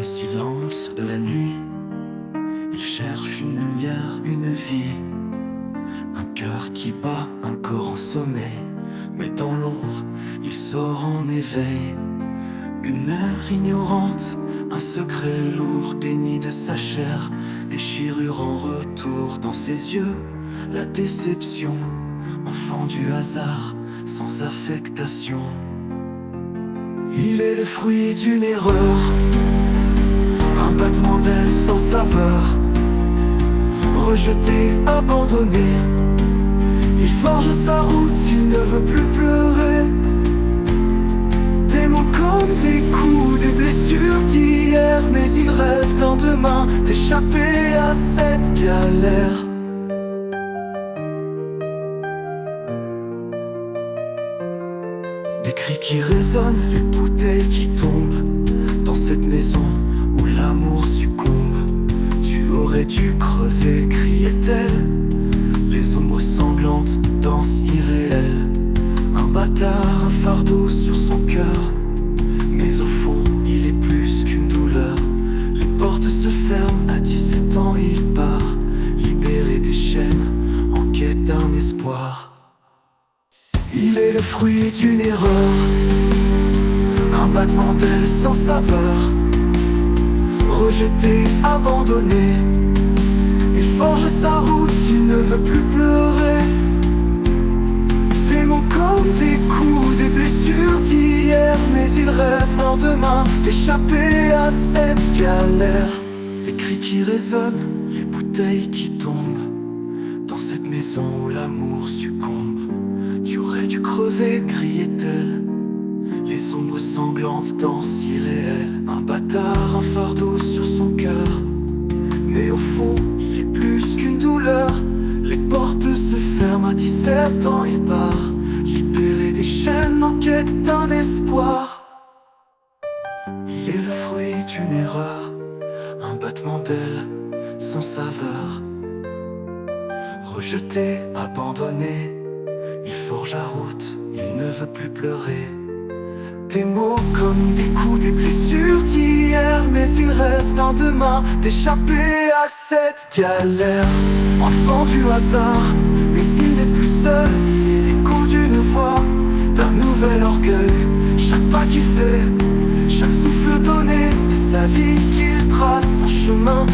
silence de la nuit, il cherche une lumière, une vie, un cœur qui bat, un corps en sommeil. Mais dans l'ombre, il sort en éveil. Une mère ignorante, un secret lourd, déni de sa chair, déchirure en retour dans ses yeux, la déception, enfant du hasard, sans affectation. Il est le fruit d'une erreur, un battement d'aile sans saveur, rejeté, abandonné. Il forge sa route, il ne veut plus pleurer. Des mots comme des coups, des blessures d'hier, mais il rêve d'un demain, d'échapper à cette galère. Des cris qui résonnent, les bouteilles qui tombent, dans cette maison où l'amour succombe. Tu aurais dû crever, criait-elle. Les ombres sanglantes dansent irréelles. Un bâtard, un fardeau sur son cœur, mais au fond il est plus qu'une douleur. Les portes se ferment, à 17 ans il part, libéré des chaînes, en quête d'un espoir. Il est le fruit d'une erreur, un battement d'aile sans saveur, rejeté, abandonné. Il forge sa route, il ne veut plus pleurer. Des mots comme des coups, des blessures d'hier, mais il rêve d'un demain, d'échapper à cette galère. Les cris qui résonnent, les bouteilles qui tombent, dans cette maison où l'amour succombe. Tu aurais dû crever, criait-elle. Les ombres sanglantes dansent irréelles. Un bâtard, un fardeau sur son cœur, mais au fond il est plus qu'une douleur. Les portes se ferment, à 17 ans il part, libéré des chaînes, en quête d'un espoir. Il est le fruit d'une erreur, un battement d'aile sans saveur, rejeté, abandonné. Il forge la route, il ne veut plus pleurer. Des mots comme des coups, des blessures d'hier, mais il rêve d'un demain, d'échapper à cette galère. Enfant du hasard, mais il n'est plus seul, il est l'écho d'une voix, d'un nouvel orgueil. Chaque pas qu'il fait, chaque souffle donné, c'est sa vie qu'il trace, un chemin